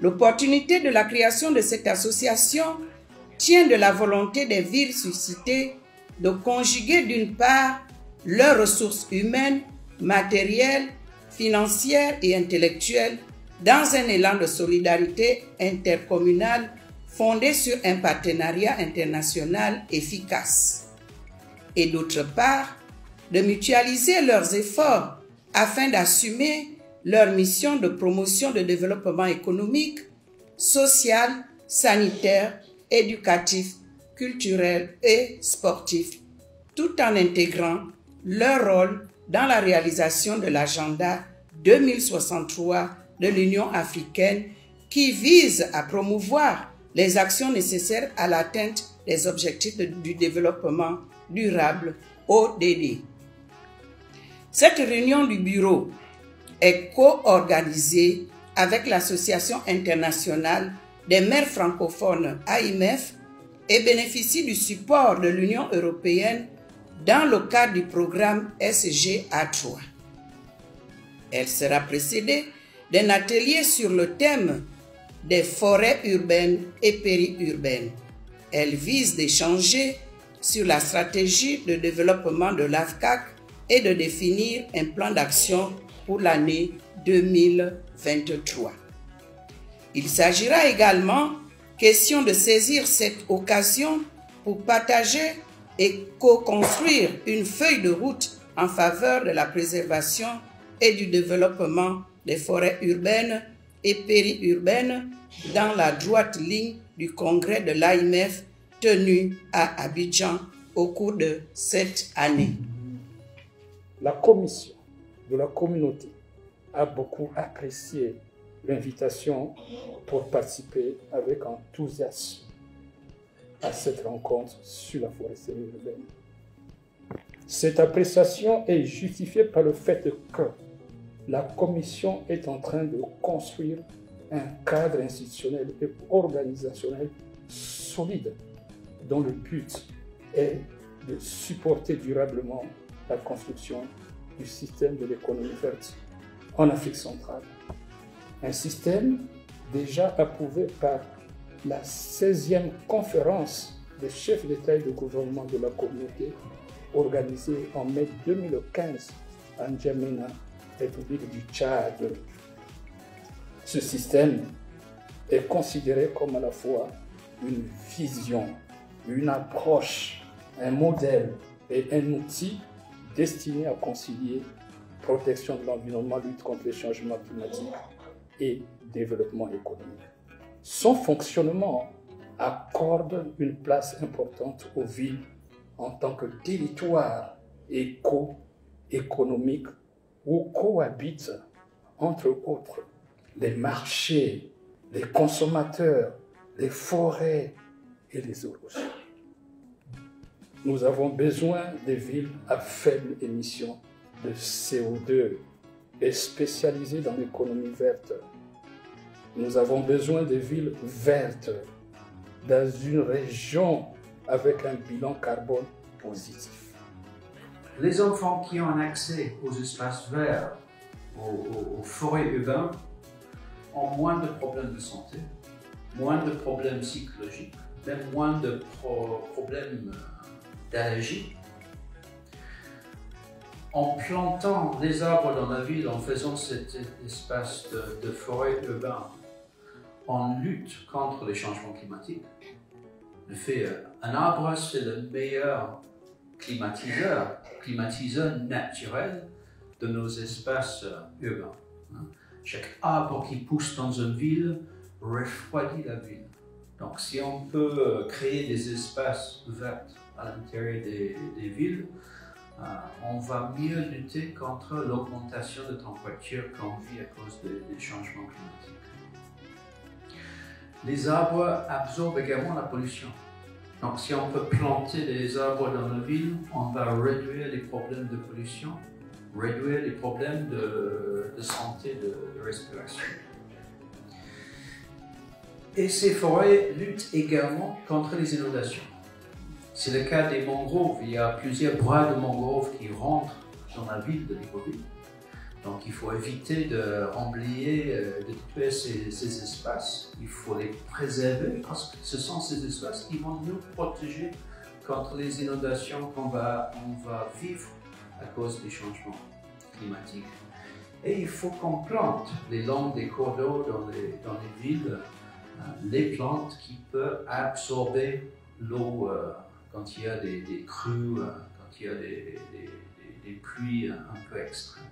L'opportunité de la création de cette association tient de la volonté des villes suscitées de conjuguer d'une part leurs ressources humaines, matérielles, financières et intellectuelles dans un élan de solidarité intercommunale fondé sur un partenariat international efficace. Et d'autre part, de mutualiser leurs efforts afin d'assumer leur mission de promotion de développement économique, social, sanitaire, éducatif, culturel et sportif, tout en intégrant leur rôle dans la réalisation de l'agenda 2063 de l'Union africaine qui vise à promouvoir les actions nécessaires à l'atteinte des objectifs du développement durable ODD. Cette réunion du bureau est co-organisée avec l'Association internationale des maires francophones AIMEF et bénéficie du support de l'Union européenne dans le cadre du programme SGA3. Elle sera précédée d'un atelier sur le thème des forêts urbaines et périurbaines. Elle vise d'échanger sur la stratégie de développement de l'AFCAC et de définir un plan d'action pour l'année 2023. Il s'agira également question de saisir cette occasion pour partager et co-construire une feuille de route en faveur de la préservation et du développement des forêts urbaines et périurbaines dans la droite ligne du congrès de l'AIMEF tenu à Abidjan au cours de cette année. La commission de la communauté a beaucoup apprécié l'invitation pour participer avec enthousiasme à cette rencontre sur la foresterie urbaine. Cette appréciation est justifiée par le fait que la commission est en train de construire un cadre institutionnel et organisationnel solide dont le but est de supporter durablement la construction du système de l'économie verte en Afrique centrale. Un système déjà approuvé par la 16e conférence des chefs d'État et de gouvernement de la communauté organisée en mai 2015 à N'Djamena, République du Tchad. Ce système est considéré comme à la fois une vision, une approche, un modèle et un outil destiné à concilier protection de l'environnement, lutte contre les changements climatiques et développement économique. Son fonctionnement accorde une place importante aux villes en tant que territoire éco-économique où cohabitent, entre autres, les marchés, les consommateurs, les forêts et les eaux. Nous avons besoin des villes à faible émission de CO2 et spécialisées dans l'économie verte. Nous avons besoin des villes vertes dans une région avec un bilan carbone positif. Les enfants qui ont un accès aux espaces verts, aux forêts urbaines, ont moins de problèmes de santé, moins de problèmes psychologiques, même moins de problèmes d'allergie. En plantant des arbres dans la ville, en faisant cet espace de forêt urbaine, on lutte contre les changements climatiques. Un arbre, c'est le meilleur climatiseur naturel de nos espaces urbains. Chaque arbre qui pousse dans une ville refroidit la ville. Donc si on peut créer des espaces verts à l'intérieur des villes, on va mieux lutter contre l'augmentation de température qu'on vit à cause des changements climatiques. Les arbres absorbent également la pollution. Donc si on peut planter des arbres dans nos villes, on va réduire les problèmes de pollution, réduire les problèmes de santé, de respiration. Et ces forêts luttent également contre les inondations. C'est le cas des mangroves. Il y a plusieurs bras de mangroves qui rentrent dans la ville de Libreville. Donc il faut éviter de remblayer, de tuer ces espaces. Il faut les préserver parce que ce sont ces espaces qui vont nous protéger contre les inondations qu'on va vivre à cause des changements climatiques. Et il faut qu'on plante les longs des cours d'eau dans les villes, les plantes qui peuvent absorber l'eau quand il y a des crues, quand il y a des pluies un peu extrêmes.